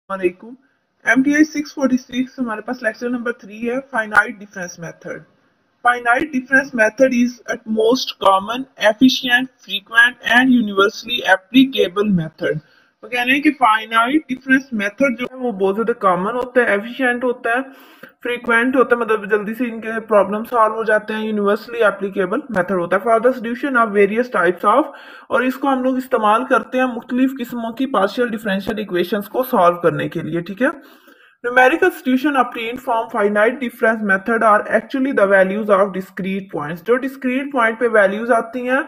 वालेकुम। MTI 646 हमारे पास lecture number 3 है, finite difference method. Finite difference method is at most common, efficient, frequent and universally applicable method. वो कह रहे हैं कि फाइनाइट डिफरेंस मेथड जो है वो बहुत ज्यादा कॉमन होता है, एफिशिएंट होता है, फ्रीक्वेंट होता है, मतलब जल्दी से इनके प्रॉब्लम सॉल्व हो जाते हैं, यूनिवर्सली एप्लीकेबल मेथड होता है for the solution of various types of. और इसको हम लोग इस्तेमाल करते हैं मुख्तलिफ किस्मों की पार्शियल डिफरेंशियल इक्वेशंस को सॉल्व करने के लिए, ठीक है। Numerical solution obtained from finite difference method are actually the values of discrete points। जो discrete point पे वैल्यूज आती हैं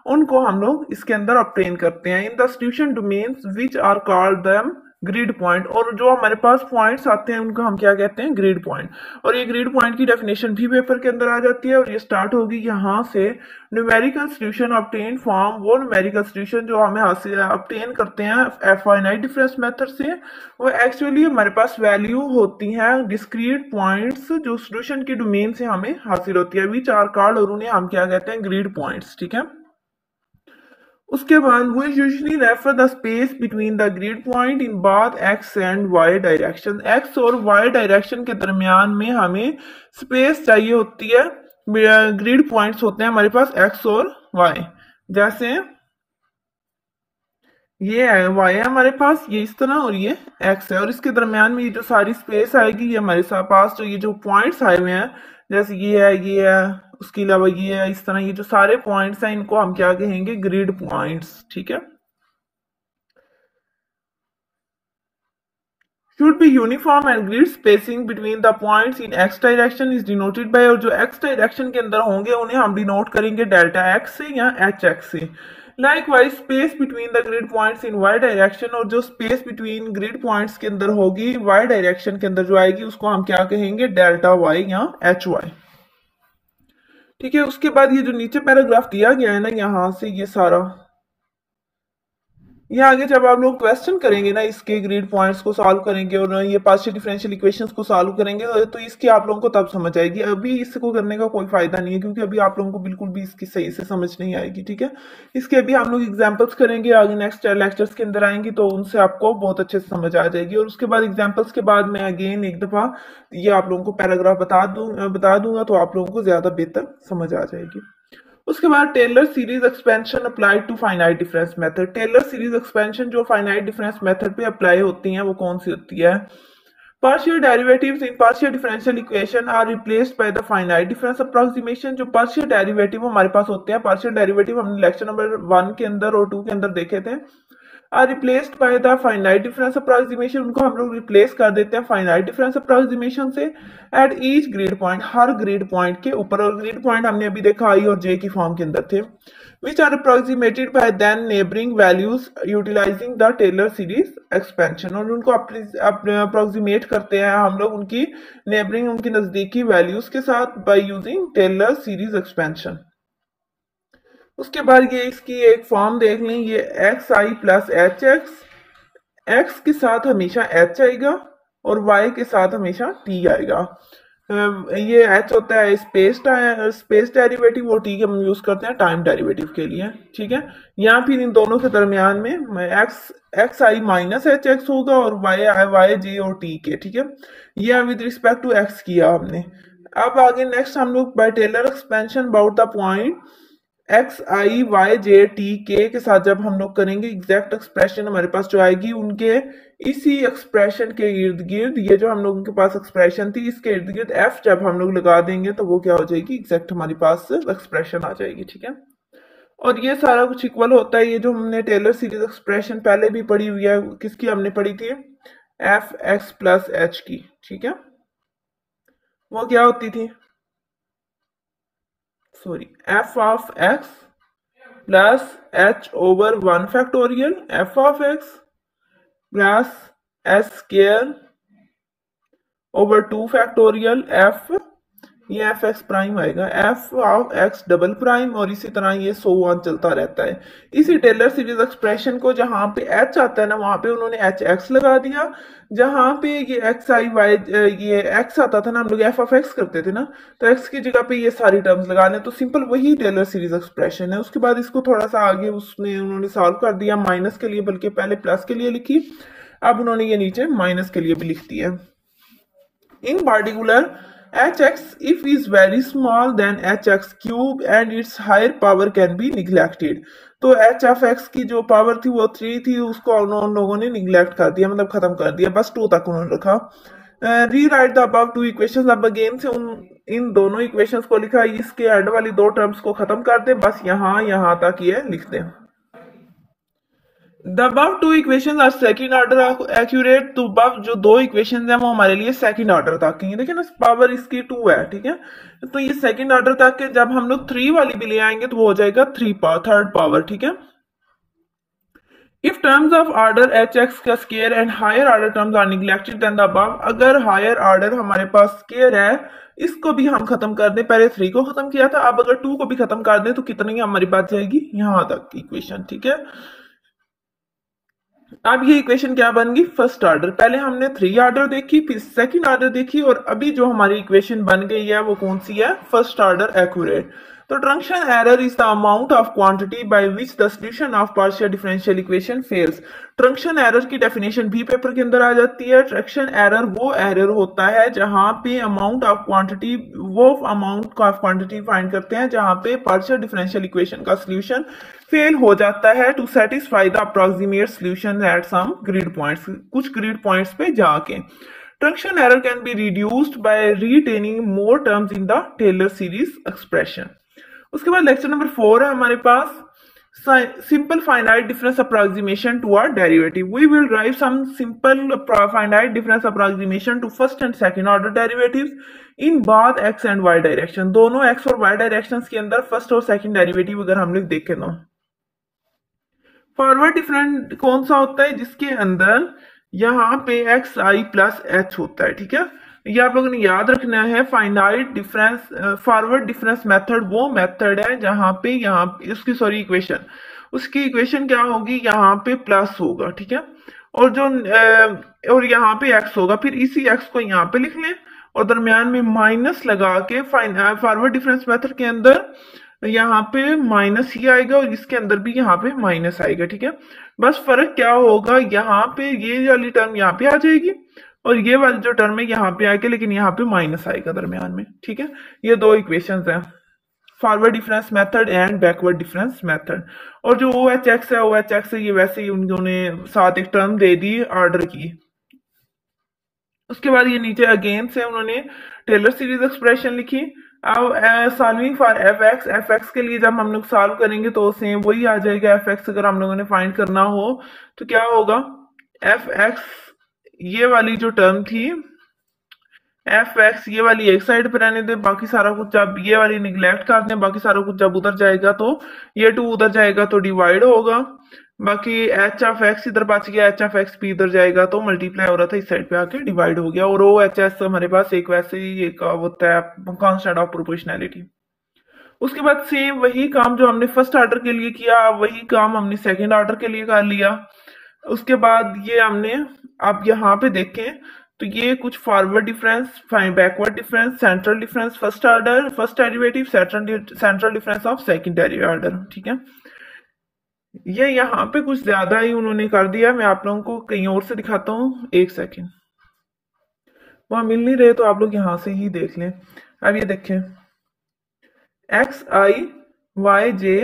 उनको हम लोग इसके अंदर ऑब्टेन करते हैं in the solution domains which are called them grid point. और जो हमारे पास पॉइंट्स आते हैं उनको हम क्या कहते हैं, ग्रिड पॉइंट। और ये ग्रिड पॉइंट की डेफिनेशन भी पेपर के अंदर आ जाती है और ये स्टार्ट होगी यहाँ से। न्यूमेरिकल सॉल्यूशन ऑब्टेन फ्रॉम, वो न्यूमेरिकल सॉल्यूशन जो हमें हासिल ऑब्टेन करते हैं फाइनाइट डिफरेंस मेथड से, वो एक्चुअली हमारे पास वैल्यू होती हैं डिस्क्रीट पॉइंट्स जो सॉल्यूशन के डोमेन से हमें हासिल होती है, विच आर कॉल्ड, और उन्हें हम क्या कहते हैं, ग्रिड पॉइंट्स, ठीक है। उसके बाद we usually refer the space between the grid point in both X and Y direction. X और वाई डायरेक्शन के दरमियान में हमें स्पेस चाहिए होती है। ग्रिड पॉइंट्स होते हैं हमारे पास एक्स और वाई, जैसे ये है वाई है हमारे पास, ये इस तरह, और ये एक्स है, और इसके दरमियान में ये जो सारी स्पेस आएगी, ये हमारे पास जो ये जो पॉइंट्स आए हुए हैं, जैसे ये है, उसके अलावा ये है, इस तरह ये जो सारे पॉइंट्स हैं इनको हम क्या कहेंगे, ग्रिड पॉइंट्स, ठीक है। should be uniform and grid spacing between the points in x direction is denoted by, और जो x डायरेक्शन के अंदर होंगे उन्हें हम डिनोट करेंगे डेल्टा x से या hx से। Likewise space between the grid points in y direction, और जो स्पेस बिटवीन ग्रिड पॉइंट्स के अंदर होगी y डायरेक्शन के अंदर जो आएगी उसको हम क्या कहेंगे, डेल्टा y या hy, ठीक है। उसके बाद ये जो नीचे पैराग्राफ दिया गया है ना, यहाँ से ये सारा, ये आगे जब आप लोग क्वेश्चन करेंगे ना, इसके ग्रिड पॉइंट्स को सॉल्व करेंगे और ये पार्शियल डिफरेंशियल इक्वेशंस को सॉल्व करेंगे तो इसकी आप लोगों को तब समझ आएगी। अभी इसको करने का कोई फायदा नहीं है क्योंकि अभी आप लोगों को बिल्कुल भी इसकी सही से समझ नहीं आएगी, ठीक है। इसके अभी हम लोग एग्जाम्पल्स करेंगे, आगे नेक्स्ट लेक्चर्स के अंदर आएंगी तो उनसे आपको बहुत अच्छे से समझ आ जाएगी। और उसके बाद एग्जाम्पल्स के बाद मैं अगेन एक दफा ये आप लोगों को पैराग्राफ बता दूंगा तो आप लोगों को ज्यादा बेहतर समझ आ जाएगी। उसके बाद Taylor series expansion apply to finite difference method. Taylor series expansion जो फाइनाइट डिफरेंस मेथड पे अप्लाई होती हैं वो कौन सी होती है, partial derivatives in partial differential equation are replaced by the finite difference approximation. जो पार्शियल डेरिवेटिव हमारे पास होते हैं, पार्शियल डेरिवेटिव हमने लेक्चर नंबर 1 के अंदर और 2 के अंदर देखे थे, are replaced by the finite difference approximation, उनको हम लोग रिप्लेस कर देते हैं फाइनाइट डिफरेंस अप्रोक्सीमेशन से at each grid point, her grid point के ऊपर। और ग्रिड पॉइंट हमने अभी देखा आई और जे की फॉर्म के अंदर थे, which are approximated by then neighboring values utilizing the Taylor series expansion। और उनको अप्रोक्सीमेट करते हैं हम लोग उनकी नेबरिंग, उनकी नजदीकी वैल्यूज के साथ by using Taylor series expansion। उसके बाद ये इसकी एक फॉर्म देख लें, ये एक्स आई प्लस एच एक्स, एक्स के साथ हमेशा एच आएगा और वाई के साथ हमेशा टी आएगा। ये एच होता है स्पेस डेरिवेटिव और टी के हम यूज करते हैं टाइम डेरिवेटिव के लिए, ठीक है। यहाँ फिर इन दोनों के दरमियान में एक्स आई माइनस एच एक्स होगा और वाई जे और टी के, ठीक है। ये विद रिस्पेक्ट टू एक्स किया हमने। अब आगे नेक्स्ट हम लोग by Taylor expansion about the point x i y j t के साथ जब हम लोग करेंगे एग्जैक्ट एक्सप्रेशन हमारे पास जो आएगी, उनके इसी एक्सप्रेशन के इर्द गिर्द, ये जो हम लोगों के पास एक्सप्रेशन थी इसके इर्द गिर्द एफ जब हम लोग लगा देंगे तो वो क्या हो जाएगी, एग्जैक्ट हमारे पास एक्सप्रेशन आ जाएगी, ठीक है। और ये सारा कुछ इक्वल होता है, ये जो हमने टेलर सीरीज एक्सप्रेशन पहले भी पढ़ी हुई है, किसकी हमने पढ़ी थी, एफ एक्स प्लस एच की, ठीक है। वो क्या होती थी, sorry, F of x plus H over 1 factorial F of x plus H square over 2 factorial F, ये एफ एक्स प्राइम आएगा, F of x double prime, और इसी तरह ये सो ऑन चलता रहता है। इसी टेलर सीरीज एक्सप्रेशन को जहां पे एच आता है ना वहां पे उन्होंने एच एक्स लगा दिया, जहां पे ये एक्स आई वाई ये एक्स आता था ना, हम लोग एफ ऑफ एक्स करते थे ना, तो एक्स की जगह पे ये सारी टर्म्स लगा लें तो सिंपल वही टेलर सीरीज एक्सप्रेशन है। उसके बाद इसको थोड़ा सा आगे उन्होंने सॉल्व कर दिया, माइनस के लिए बल्कि पहले प्लस के लिए लिखी, अब उन्होंने ये नीचे माइनस के लिए भी लिख दिया। इन particular hx if is very small than hx cube and its higher power can be neglected। तो h of x की जो पावर थी वो 3 थी, उसको उन लोगों ने निगलेक्ट कर दिया, मतलब खत्म कर दिया, बस 2 तक उन्होंने रखा। री right the above two equations. अब अगेन से इन दोनों इक्वेशंस को लिखा, इसके एंड वाली दो टर्म्स को खत्म कर दे, बस यहाँ तक ये लिख दे। The above two equations are second order accurate। तो above जो दो इक्वेशन है वो हमारे लिए सेकंड ऑर्डर तक की है। देखिए ना, पावर इसकी 2 है, ठीक है, तो ये सेकंड ऑर्डर तक के, जब हम लोग 3 वाली भी ले आएंगे तो वो हो जाएगा थर्ड पावर, ठीक है। If terms of order hx का square and higher order terms are neglected then the above. अगर हायर ऑर्डर हमारे पास स्केयर है, इसको भी हम खत्म कर दें, पहले 3 को खत्म किया था, अब अगर 2 को भी खत्म कर दें तो कितनी हमारी बात जाएगी, यहां तक इक्वेशन, ठीक है। अब ये इक्वेशन क्या बन गई, फर्स्ट ऑर्डर। पहले हमने 3 ऑर्डर देखी, फिर सेकंड ऑर्डर देखी, और अभी जो हमारी इक्वेशन बन गई है वो कौन सी है, फर्स्ट ऑर्डर एक्यूरेट। तो truncation error is the amount of quantity by which the solution of partial differential equation fails. Truncation error की डेफिनेशन भी पेपर के अंदर आ जाती है। ट्रंक्शन एरर वो एरर होता है जहां पे अमाउंट ऑफ क्वांटिटी, वो अमाउंट ऑफ क्वांटिटी फाइंड करते हैं जहां पे पार्शियल डिफरेंशियल इक्वेशन का सॉल्यूशन फेल हो जाता है to satisfy the approximate solution at some grid points, कुछ ग्रिड पॉइंट्स पे जाके। Truncation error can be reduced by retaining more terms in the Taylor series expression. उसके बाद लेक्चर नंबर 4 है हमारे पास, simple finite difference approximation to a derivative। We will derive some simple finite difference approximation to first and second order derivatives in both x and y direction। दोनों x और y directions के अंदर first और second derivative अगर हम लोग देखें तो फॉरवर्ड डिफरेंट कौन सा होता है, जिसके अंदर यहाँ पे एक्स आई प्लस एच होता है, ठीक है। ये आप लोगों ने याद रखना है। Finite difference, forward difference method वो मेथड है जहां पे उसकी इक्वेशन, उसकी इक्वेशन क्या होगी, यहाँ पे प्लस होगा, ठीक है, और जो और यहाँ पे एक्स होगा, फिर इसी एक्स को यहाँ पे लिख लें और दरमियान में माइनस लगा के, फॉरवर्ड डिफरेंस मेथड के अंदर यहाँ पे माइनस ही आएगा और इसके अंदर भी यहाँ पे माइनस आएगा, ठीक है। बस फर्क क्या होगा, यहाँ पे ये वाली टर्म यहाँ पे आ जाएगी और ये वाली जो टर्म है यहाँ पे आएगा, लेकिन यहाँ पे माइनस आएगा दरमियान में, ठीक है। ये दो इक्वेशंस हैं, forward difference method and backward difference method. और जो OHX है, OHX है, ये वैसे ही उन्होंने साथ एक टर्म दे दी ऑर्डर की। उसके बाद ये नीचे अगेन से उन्होंने टेलर सीरीज एक्सप्रेशन लिखी। अब सॉल्विंग फॉर एफ एक्स के लिए जब हम लोग सॉल्व करेंगे तो सेम वही आ जाएगा। एफ एक्स अगर हम लोगों ने फाइंड करना हो तो क्या होगा, एफ एक्स ये वाली जो टर्म थी, एफ एक्स ये वाली एक साइड पे रहने दे, बाकी सारा कुछ जब ये वाली निगलेक्ट कर दें, बाकी सारा कुछ जब उधर जाएगा तो ये 2 उधर जाएगा तो डिवाइड होगा, बाकी एच ऑफ एक्स इधर बच गया, एच ऑफ एक्स भी इधर जाएगा तो मल्टीप्लाई हो रहा था, इस साइड पे आके डिवाइड हो गया। और ओ एच एस हमारे पास एक वैसे ही एक होता है कांस्टेंट ऑफ प्रोपोर्शनैलिटी। उसके बाद सेम वही काम जो हमने फर्स्ट ऑर्डर के लिए किया, वही काम हमने सेकंड ऑर्डर के लिए कर लिया। उसके बाद ये हमने, आप यहाँ पे देखें तो ये कुछ forward difference, backward difference, central difference first order first derivative, central difference of second order, ठीक है। ये यहाँ पे कुछ ज्यादा ही उन्होंने कर दिया, मैं आप लोगों को कहीं और से दिखाता हूँ, एक सेकेंड। वहां मिल नहीं रहे तो आप लोग यहां से ही देख लें। अब ये देखें, एक्स आई वाई जे,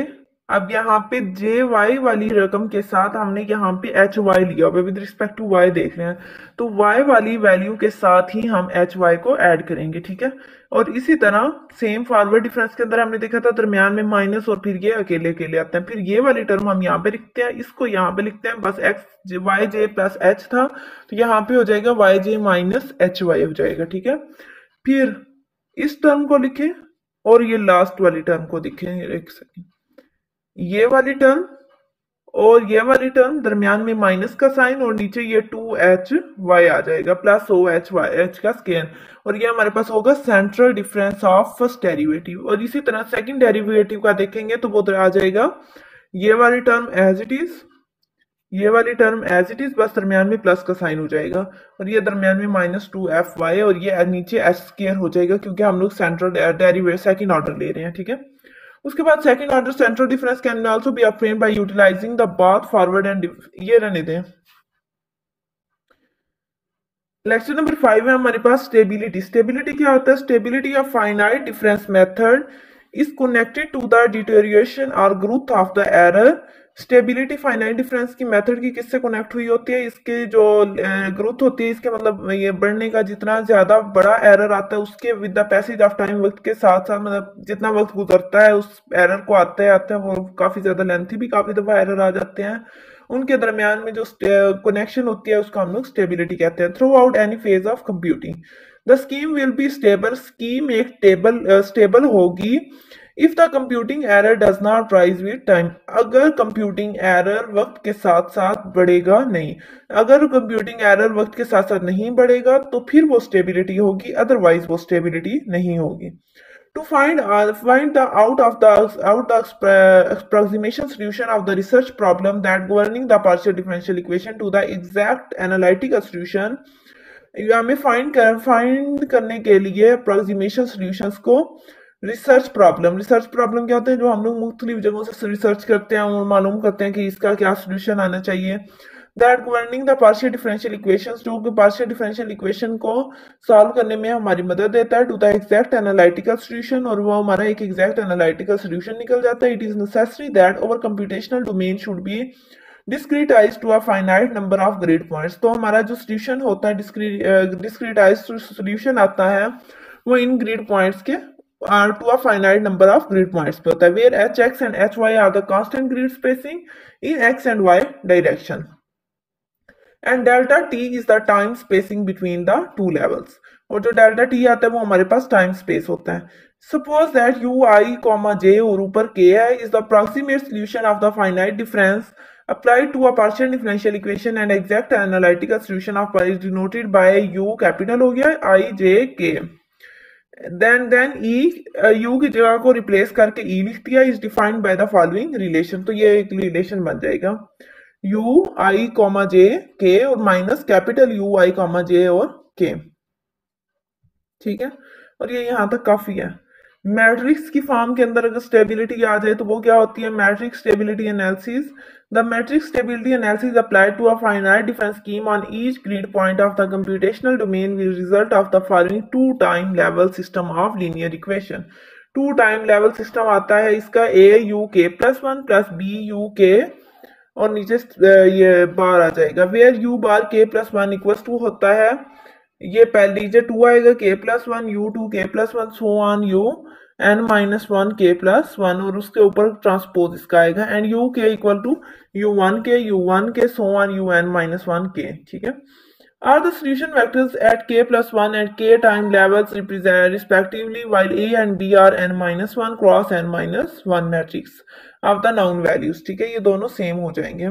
अब यहाँ पे जे वाई वाली रकम के साथ हमने यहाँ पे एच वाई लिया हुआ, विद रिस्पेक्ट टू वाई देख रहे हैं, तो वाई वाली वैल्यू के साथ ही हम एच वाई को ऐड करेंगे, ठीक है। और इसी तरह सेम फॉरवर्ड डिफरेंस के अंदर हमने देखा था दरमियान में माइनस और फिर ये अकेले अकेले आते हैं, फिर ये वाली टर्म हम यहाँ पे लिखते हैं, इसको यहाँ पे लिखते हैं, बस एक्स वाई जे प्लस एच था तो यहाँ पे हो जाएगा वाई जे माइनस एच वाई हो जाएगा, ठीक है। फिर इस टर्म को लिखें और ये लास्ट वाली टर्म को दिखें, एक सेकेंड, ये वाली टर्म और ये वाली टर्म दरमियान में माइनस का साइन और नीचे ये 2HY आ जाएगा प्लस OHY, एच का स्केयर, और ये हमारे पास होगा central difference of first derivative. और इसी तरह सेकंड डेरिवेटिव का देखेंगे तो वो आ जाएगा ये वाली टर्म एज इट इज, ये वाली टर्म एज इट इज, बस दरमियान में प्लस का साइन हो जाएगा और ये दरमियान में माइनस 2FY और ये नीचे एच स्केयर हो जाएगा क्योंकि हम लोग सेंट्रल डेरिवेटिव सेकंड ऑर्डर ले रहे हैं, ठीक है। उसके बाद second order central difference can also be obtained by utilizing the both forward and, ये रहने दें, लेक्चर नंबर 5 है हमारे पास स्टेबिलिटी। स्टेबिलिटी क्या होता है? Stability of finite difference method is connected to the deterioration और growth of the error. Stability finite difference की मेथड की किससे कनेक्ट हुई होती है? इसके जो ग्रोथ होती है, इसके मतलब ये बढ़ने का जितना ज्यादा बड़ा एरर आता है उसके with the passage of time, वक्त के साथ साथ मतलब जितना वक्त गुजरता है उस एरर को आते आते वो काफी ज्यादा लेंथी भी काफी दफा एरर आ जाते हैं, उनके दरमियान में जो कनेक्शन होती है उसको हम लोग स्टेबिलिटी कहते हैं। Through out any phase of computing the scheme will be stable. Scheme एक स्टेबल होगी if the computing error does not rise with time. अगर कंप्यूटिंग एरर वक्त के साथ साथ बढ़ेगा नहीं, अगर कंप्यूटिंग एरर वक्त के साथ साथ नहीं बढ़ेगा तो फिर वो स्टेबिलिटी होगी, अदरवाइज वो स्टेबिलिटी नहीं होगी। To find the out the approximation solution of the research problem that governing the partial differential equation to the exact analytical solution, हमें फाइंड करने के लिए अप्रोक्सीमेशन सॉल्यूशंस को रिसर्च प्रॉब्लम क्या होते हैं? जो हम लोग मुख्तलिफ जगहों से रिसर्च करते हैं और मालूम करते हैं कि इसका क्या सोल्यूशन आना चाहिए। That governing the partial differential equations, जो कि पार्शियल डिफरेंशियल इक्वेशन को सॉल्व करने में हमारी मदद देता है to the exact analytical solution, और वो हमारा एक एग्जैक्ट एनालिटिकल सोल्यूशन निकल जाता है। It is necessary that over computational domain should be discretise to a finite number of grid points. तो हमारा जो सोल्यूशन होता है, डिस्क्रीटाइज सोल्यूशन आता है वो इन ग्रिड पॉइंट्स के to a finite number of grid points पे होता है, where hx and hy are the constant grid spacing in x and y direction, and delta t is the time spacing between the two levels। और जो delta T आता है वो हमारे पास time space होता है। Suppose that U I comma J और ऊपर के है is the approximate solution of the finite difference applied to a partial differential equation and exact analytical solution of is denoted by u capital हो गया i j k। Then e u की जगह को replace करके e लिख दिया। Is defined by the following relation. तो ये एक रिलेशन बन जाएगा you I comma J K और minus capital U I comma J और के। ठीक है, और ये यहां तक काफी है। मैट्रिक्स की फॉर्म के अंदर अगर स्टेबिलिटी आ जाए तो वो क्या होती है? Matrix stability analysis. The matrix stability analysis applied to a finite difference scheme on each grid point of the computational domain will result of the following two time level system of linear equation। Two time level system आता है इसका a u k plus one plus b u k और नीचे ये bar आ जाएगा where u bar k plus one equal to होता है, ये पहले नीचे टू आएगा k plus one u two k plus one so on u n minus one k plus one और उसके ऊपर ट्रांसपोज इसका आएगा and u k equal to you one k so on u n minus one k. ठीक है, are the solution vectors at k plus one and k time levels represent respectively while a and b are n minus one cross n minus one matrix of the known values. ठीक है, ये दोनों same हो जाएंगे,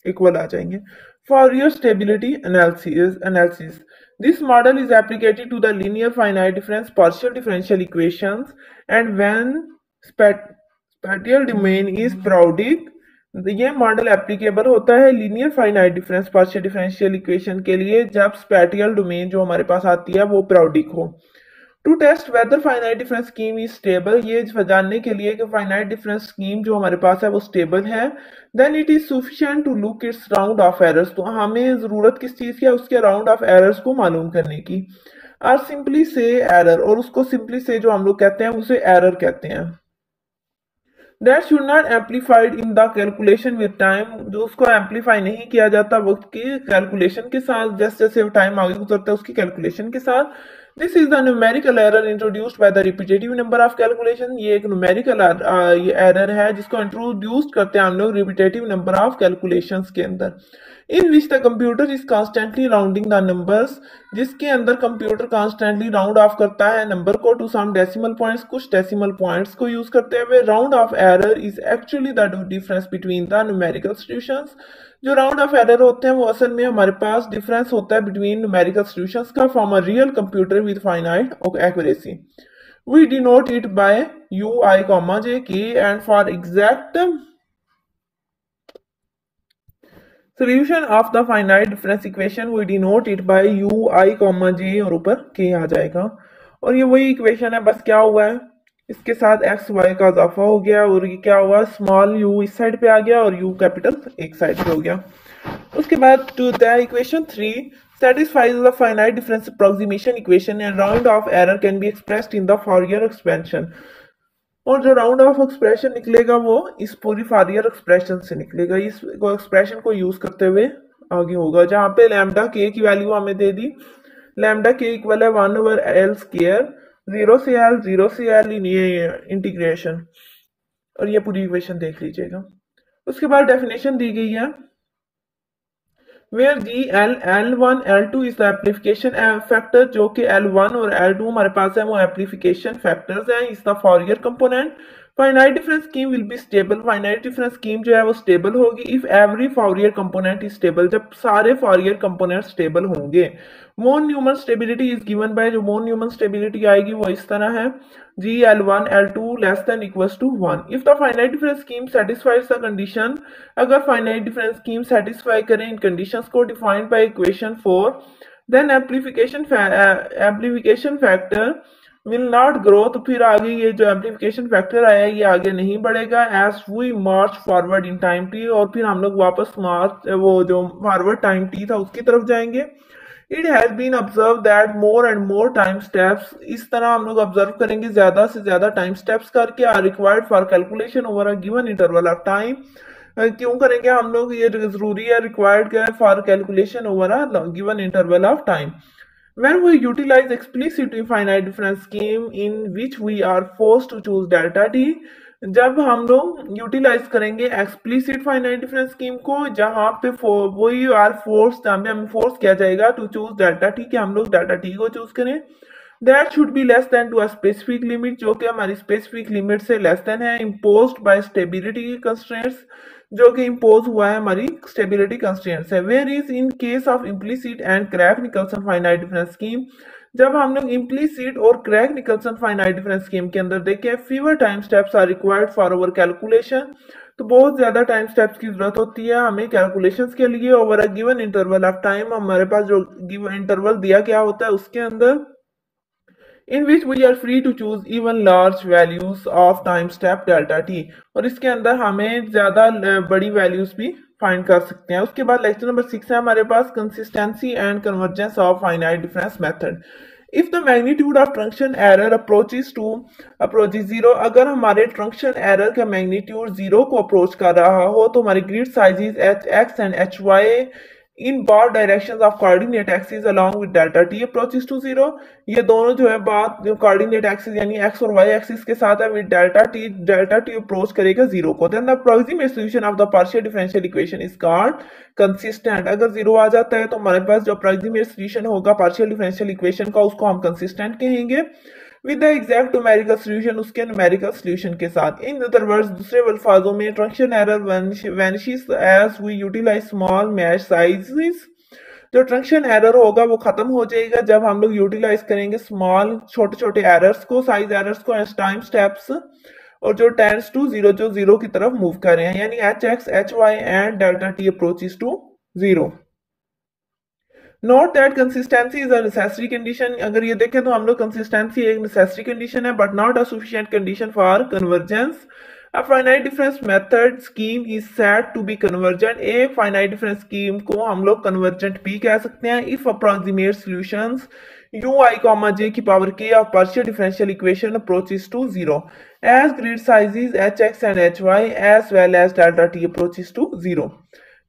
equal आ जाएंगे। For your stability analysis this model is applicable to the linear finite difference partial differential equations and when spatial domain is periodic। ये model applicable होता है linear finite difference partial differential equation के लिए जब spatial domain जो हमारे पास आती है वो periodic हो। To test whether finite difference scheme is stable, ये जानने के लिए कि फाइनाइट डिफरेंस स्कीम जो हमारे पास है वो स्टेबल है, then it is sufficient to look its round off errors. तो हमें जरूरत किस चीज की है? उसके राउंड ऑफ एरर्स को मालूम करने की। और सिंपली से एरर, और उसको सिंपली से जो हम लोग कहते हैं उसे एरर कहते हैं। That should not amplified in the calculation with time, जो उसको एम्पलीफाई नहीं किया जाता वक्त की कैलकुलेशन के साथ, जैसे जैसे टाइम आगे गुजरता है उसकी कैलकुलेशन के साथ। This is the numerical error introduced by the repetitive number of calculation। ये एक numerical error है जिसको introduced करते हैं हम लोग repetitive number of calculations के अंदर। In which the computer is constantly rounding the numbers, जिसके अंदर कंप्यूटर constantly round off करता है नंबर को to some decimal points, कुछ decimal points को यूज करते हुए। Round off error is actually the difference between the numerical solutions। जो राउंड ऑफ एरर होते हैं वो असल में हमारे पास डिफरेंस होता है बिटवीन न्यूमेरिकल सॉल्यूशंस का from a real computer with finite accuracy. We denote it by U I comma J K and for exact solution of the finite difference equation we denote it by U I comma J और ऊपर के आ जाएगा। और ये वही equation है, बस क्या हुआ है इसके साथ एक्स वाई का इजाफा हो गया और ये क्या हुआ स्मॉल यू इस साइड पे आ गया और यू कैपिटल एक साइड पे हो गया। उसके बाद to the equation 3 satisfies the finite difference approximation equation and round of error can be expressed in the Fourier expansion। और जो राउंड ऑफ एक्सप्रेशन निकलेगा वो इस पूरी फॉरियर एक्सप्रेशन से निकलेगा, इस एक्सप्रेशन को यूज करते हुए आगे होगा, जहां पे लैम्डा के की वैल्यू हमें दे दी, लैम्डा के इक्वल है 1/L स्क्वायर, 0 से L इन ये इंटीग्रेशन, और ये पूरी इक्वेशन देख लीजिएगा। उसके बाद डेफिनेशन दी गई है where L1 L2 is the amplification factor, जो कि L1 और L2 हमारे पास है वो amplification factors हैं, is the Fourier component। Finite difference scheme will be stable, finite difference scheme जो है वो स्टेबल होगी if every Fourier component is stable, जब सारे फॉरियर कंपोनेंट स्टेबल होंगे। Von Neumann stability is given by, जो von Neumann stability आएगी वो इस तरह है L1 L2 less than equals to 1 if the finite difference scheme satisfies the condition, अगर फाइनाइट डिफरेंस स्कीम सेटिस्फाई करें इन कंडीशंस को defined by equation 4, then amplification factor will not grow, तो फिर आगे ये जो एम्प्लीफिकेशन फैक्टर आया ये आगे नहीं बढ़ेगा as we march forward in time t, और फिर हम लोग वापस मार्च वो जो फॉरवर्ड टाइम टी था उसकी तरफ जाएंगे। It has been observe that more and more time steps, इस तरह हम लोग ऑब्जर्व करेंगे ज्यादा से ज्यादा टाइम स्टेप्स करके are required for calculation over a given interval of time. क्यों करेंगे हम लोग, ये जरूरी है, रिक्वायर्ड है for calculation over a given interval of time. When we utilize explicit finite difference scheme in which we are forced to choose delta t, जब हम लोग यूटिलाइज करेंगे एक्सप्लिसिट फाइनाइट डिफरेंस स्कीम को, जहां पे वही आर फोर्स, जहां पे हमें फोर्स किया जाएगा टू चूज डेल्टा टी, कि हम लोग डेल्टा टी को चूज करें, that should be less than to a specific limit, जो कि हमारी स्पेसिफिक लिमिट से लेस देन है, इम्पोज्ड बाय स्टेबिलिटी कंस्ट्रेंट्स, जो कि इम्पोज हुआ है हमारी स्टेबिलिटी कंस्ट्रेंट्स है। Where is in case of implicit and Crank Nicolson finite difference scheme, जब हम लोग इम्प्लिसिट और Crank Nicolson finite difference scheme के अंदर देखें fewer time steps are required for over calculation, तो बहुत ज्यादा टाइम स्टेप्स की जरूरत होती है हमें कैलकुलेशंस के लिए over a given interval of time. हमारे पास जो गिवन इंटरवल दिया गया होता है उसके अंदर in which we are free to choose even large values of time step delta t, और इसके अंदर हमें ज्यादा बड़ी वैल्यूज भी फाइंड कर सकते हैं। उसके बाद लेक्चर नंबर 6 है हमारे पास consistency and convergence of finite difference method. If the magnitude of truncation error approaches 0, अगर हमारे ट्रंक्शन एरर का मैग्नीट्यूड 0 को अप्रोच कर रहा हो तो हमारी grid sizes h x and h y in bar directions of coordinate axis along with delta t approaches to 0, ये दोनों जो है बात जो कोऑर्डिनेट एक्सिस यानी एक्स और वाई एक्सिस के साथ है विद डेल्टा टी अप्रोच करेगा 0 को, then the approximate solution of the partial differential equation is called consistent. अगर 0 आ जाता है तो हमारे पास जो अप्रोक्सीमेट सॉल्यूशन होगा पार्शियल डिफरेंशियल इक्वेशन का उसको हम कंसिस्टेंट कहेंगे with the exact numerical solution, उसके न्यूमेरिकल सॉल्यूशन के साथ। इन अदर वर्ड्स, दूसरे अल्फाजों में truncation error vanishes as we utilise small mesh sizes, जो ट्रंक्शन एरर होगा वो खत्म हो जाएगा जब हम लोग यूटिलाइज करेंगे स्मॉल छोटे छोटे एरर्स को, साइज एरर्स को एज टाइम स्टेप्स, और जो टेंड्स टू 0 जो 0 की तरफ मूव कर रहे हैं, यानी h x h y and delta t approaches to 0। Note that consistency is a necessary condition, अगर ये देखें तो हम लोग कंसिस्टेंसी एक नेसेसरी कंडीशन है but not a sufficient condition for convergence. A finite difference method scheme is said to be convergent, एक finite difference scheme को हम लोग convergent भी कह सकते हैं if approximate solutions ui comma j की power k of partial differential equation approaches to 0 as grid sizes hx and hy as well as delta t approaches to 0।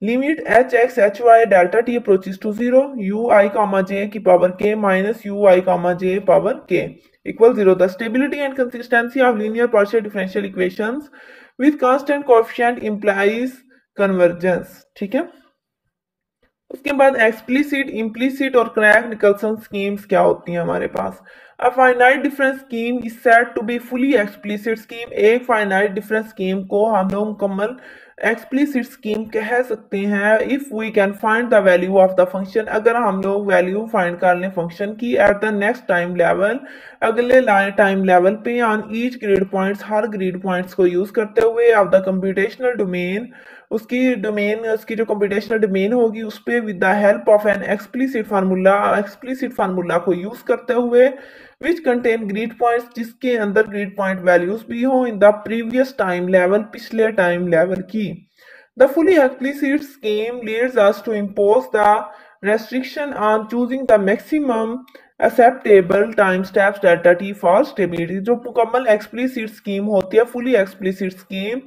Limit hx hy delta t approaches to 0 ui comma j की power k minus ui comma j power k equal 0। The stability and consistency of linear partial differential equations with constant coefficient implies convergence। ठीक है, उसके बाद explicit, implicit और Crank Nicolson schemes क्या होती हैं हमारे पास। A finite difference scheme is said to be fully explicit scheme, एक फाइनाइट डिफरेंस स्कीम को हम लोग मुकम्मल एक्सप्लिसिट स्कीम कह सकते हैं if we can find the value of the function, अगर हम लोग वैल्यू फाइंड कर लें फंक्शन की at the next time level, अगले टाइम लेवल पे on each grid points, her grid points को यूज करते हुए ऑफ द कंप्यूटेशनल डोमेन, उसकी जो कंप्यूटेशनल डोमेन होगी उस पे with the help of an explicit formula को यूज करते हुए विच कंटेन ग्रिड पॉइंट्स, जिसके अंदर ग्रिड पॉइंट वैल्यूज भी हो in the previous time level, पिछले टाइम लेवल की। The fully explicit scheme leads us to impose the restriction on choosing the maximum acceptable time steps delta t for stability। जो मुकम्मल explicit scheme होती है, fully explicit scheme,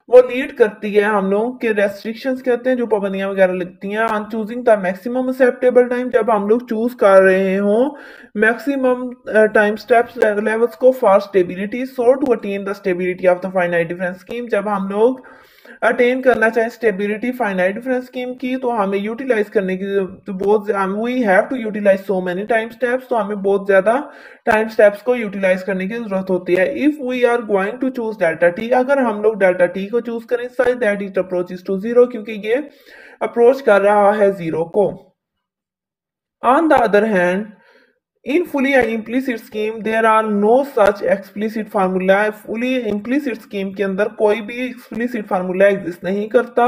वो lead करती है हम लोग के रेस्ट्रिक्शंस कहते हैं, जो पाबंदियां वगैरह लगती हैं, on choosing the maximum acceptable time, जब हम लोग चूज कर रहे हो मैक्सिमम टाइम स्टेप्स लेवल्स को for stability, so to attain the stability of the finite difference scheme. जब हम लोग अटेन करना चाहें स्टेबिलिटी फाइनाइट डिफरेंस स्कीम की, तो हमें यूटिलाइज करने की तो बहुत we have to utilize so many time steps, तो हमें बहुत ज्यादा टाइम स्टेप्स को यूटिलाइज करने की जरूरत होती है। If we are going to choose delta t, अगर हम लोग डेल्टा टी को चूज करें, such that it approaches to zero, क्योंकि ये अप्रोच कर रहा है जीरो को। On the other hand, in fully implicit scheme there are no such explicit formula। fully implicit scheme के अंदर कोई भी explicit formula exist नहीं करता।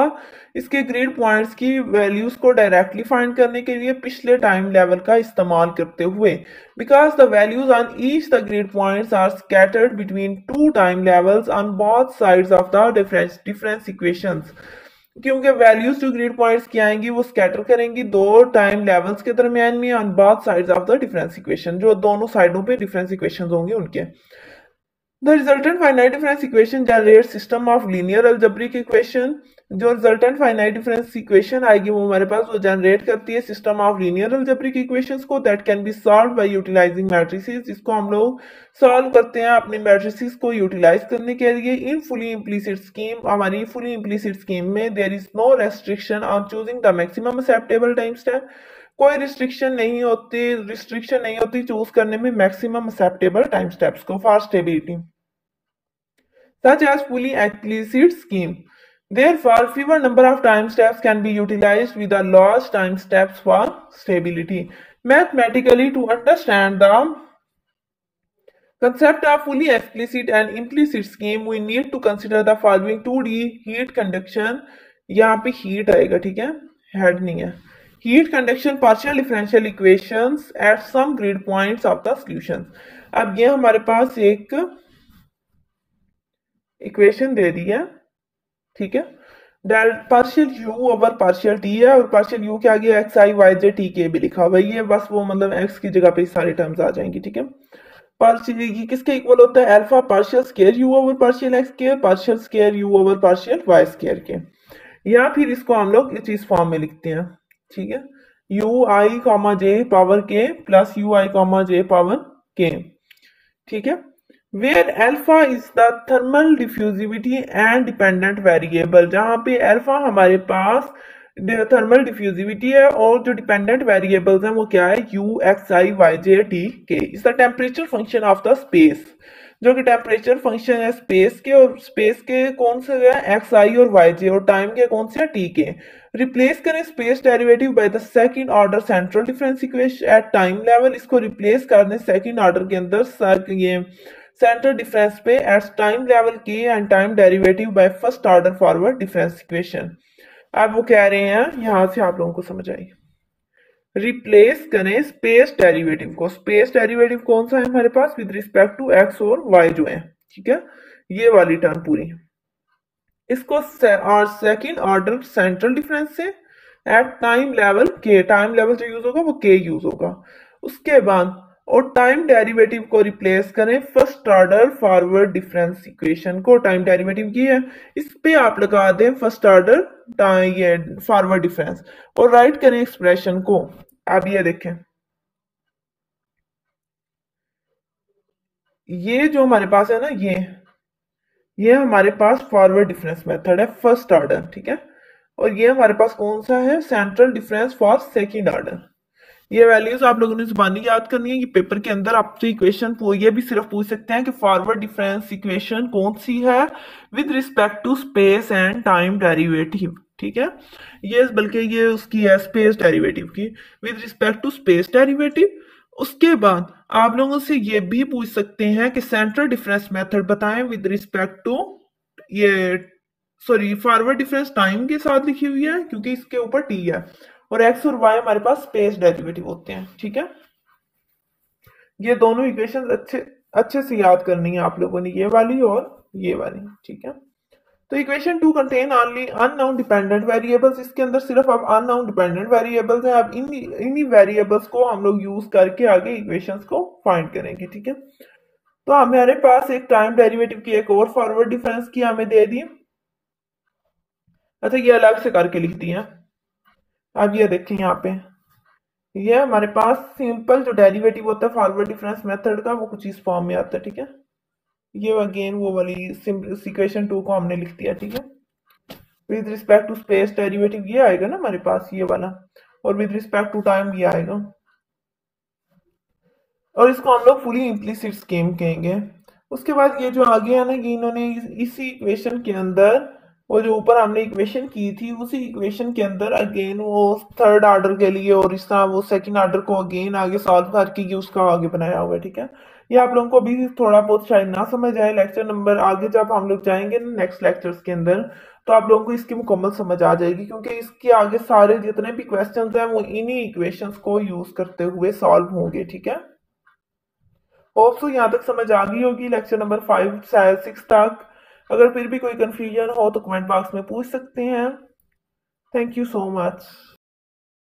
इसके ग्रिड पॉइंट्स की वैल्यूज को डायरेक्टली फाइंड करने के लिए पिछले टाइम लेवल का इस्तेमाल करते हुए, because the values on each the grid points are scattered between two time levels on both sides of the difference equations, क्योंकि वैल्यूज जो ग्रिड पॉइंट्स की आएंगी वो स्कैटर करेंगी दो टाइम लेवल्स के दरमियान में on both sides of the difference equation, जो दोनों साइडों पे डिफरेंस इक्वेशन होंगे उनके। The resultant finite difference equation generate system of linear algebraic equation. जो रिजल्टेंट फाइनाइट डिफरेंस इक्वेशन आएगी वो हमारे पास वो जनरेट करती है system of linear algebraic equations को, that can be solved by utilising matrices. इसको हम लोग सॉल्व करते हैं अपने मैट्रिसेस को यूटिलाइज करने के लिए। इन फुली इम्प्लिसिट स्कीम, हमारी फुली इम्प्लिसिट स्कीम में there is no restriction on choosing the maximum acceptable time step. कोई रिस्ट्रिक्शन नहीं होती चूज करने में मैक्सिमम एक्सेप्टेबल टाइम स्टेप्स को for stability, such as fully explicit scheme। Therefore, fewer number of time steps can be utilized with the lowest time steps for stability। Mathematically, to understand the concept of fully explicit and implicit scheme, we need to consider the following 2D heat conduction। यहाँ पे heat आएगा, ठीक है, head नहीं है। heat conduction partial differential equations at some grid points of the solutions। अब ये हमारे पास एक इक्वेशन दे दी है, ठीक है, del partial u over partial t है, और पार्शियल यू के आगे x i y j t के भी लिखा हुआ है, ये बस वो मतलब एक्स की जगह पे सारी टर्म्स आ जाएंगी, ठीक है। पार्शियल ये किसके इक्वल होता है, alpha partial square u over partial x square partial square u over partial y square के, या फिर इसको हम लोग इस फॉर्म में लिखते हैं, ठीक है, U I comma J power K plus U I comma J power K, ठीक है, where alpha is the thermal diffusivity and dependent variable। जहां पे alpha हमारे पास थर्मल डिफ्यूजिविटी है और जो डिपेंडेंट वेरिएबल्स हैं वो क्या है, u x i y j t k is the temperature function of the space, जो कि टेम्परेचर फंक्शन है स्पेस के, और स्पेस के कौन से है एक्स आई और वाई जे, और टाइम के कौन से है टी के। रिप्लेस करें space derivative by the second order central difference equation at time level. इसको रिप्लेस कर दें सेकंड ऑर्डर के अंदर ये सेंटर डिफरेंस पे एट टाइम लेवल के and time derivative by first order forward difference equation. अब वो कह रहे हैं, यहां से आप लोगों को समझ आई, रिप्लेस करें स्पेस डेरिवेटिव को। स्पेस डेरिवेटिव कौन सा है हमारे पास, विद रिस्पेक्ट टू एक्स और वाई जो है, ठीक है, ये वाली टर्म पूरी। इसको सेकंड ऑर्डर सेंट्रल डिफरेंस से एट टाइम लेवल के, टाइम लेवल जो यूज होगा वो के यूज होगा। उसके बाद और टाइम डेरिवेटिव को रिप्लेस करें first order forward difference equation को, टाइम डेरिवेटिव की है, इस पे आप लगा दें फर्स्ट ऑर्डर ये फॉरवर्ड डिफरेंस और राइट करें एक्सप्रेशन को। अब ये देखें, ये जो हमारे पास है ना, ये हमारे पास फॉरवर्ड डिफरेंस मेथड है फर्स्ट ऑर्डर, ठीक है, और ये हमारे पास कौन सा है, central difference for second order. ये वैल्यूज आप लोगों ने जुबानी याद करनी है। ये पेपर के अंदर आपसे इक्वेशन ये भी सिर्फ पूछ सकते हैं कि फॉरवर्ड डिफरेंस इक्वेशन कौन सी है with respect to space and time derivative, ठीक है, ये बल्कि ये उसकी है स्पेस डेरिवेटिव की with respect to space derivative. उसके बाद आप लोगों से ये भी पूछ सकते हैं कि सेंट्रल डिफरेंस मेथड बताएं विद रिस्पेक्ट टू ये सॉरी फॉरवर्ड डिफरेंस टाइम के साथ लिखी हुई है क्योंकि इसके ऊपर टी है, और एक्स और वाई हमारे पास स्पेस डेरिवेटिव होते हैं, ठीक है। ये दोनों इक्वेशंस अच्छे से याद करनी है आप लोगों ने, ये वाली और ये वाली, ठीक है। तो equation 2 contain only unknown dependent variables, इसके अंदर सिर्फ अब अननोन डिपेंडेंट वेरिएबल्स हैं। अब इन्हीं वेरिएबल्स को हम लोग यूज करके आगे इक्वेशंस को फाइंड करेंगे, ठीक है। तो हमारे पास एक टाइम डेरिवेटिव की एक और फॉरवर्ड डिफरेंस की हमें दे दी। अच्छा, ये अलग से करके लिख दिया। अब ये देखें यहाँ पे, ये हमारे पास सिंपल जो डेरिवेटिव होता है फॉरवर्ड डिफरेंस मेथड का, वो कुछ इस फॉर्म में आता है, ठीक है। ये अगेन वो वाली इक्वेशन 2 को हमने लिख दिया, ठीक है। With respect to space derivative ये आएगा ना हमारे पास, ये वाला, और विद रिस्पेक्ट टू टाइम ये आएगा, और इसको हम लोग फुली इम्प्लिसिट स्कीम कहेंगे। उसके बाद ये जो आगे है ना, ये इन्होंने इसी इक्वेशन के अंदर, वो जो ऊपर हमने इक्वेशन की थी, उसी इक्वेशन के अंदर अगेन वो थर्ड ऑर्डर के लिए और इस तरह वो सेकंड ऑर्डर को अगेन आगे सॉल्व करके ये उसका आगे बनाया हुआ है, ठीक है। ये आप लोगों को अभी थोड़ा बहुत शायद ना समझ आए, लेक्चर नंबर आगे जब हम लोग जाएंगे नेक्स्ट लेक्चर्स के अंदर, तो आप लोगों को इसकी मुकम्मल समझ आ जाएगी, क्योंकि इसके आगे सारे जितने भी क्वेश्चंस हैं वो इन्हीं इक्वेशंस को यूज करते हुए सॉल्व होंगे, ठीक है। होप सो यहाँ तक समझ आ गई होगी लेक्चर नंबर 5 से 6 तक। अगर फिर भी कोई कंफ्यूजन हो तो कमेंट बॉक्स में पूछ सकते हैं। Thank you so much.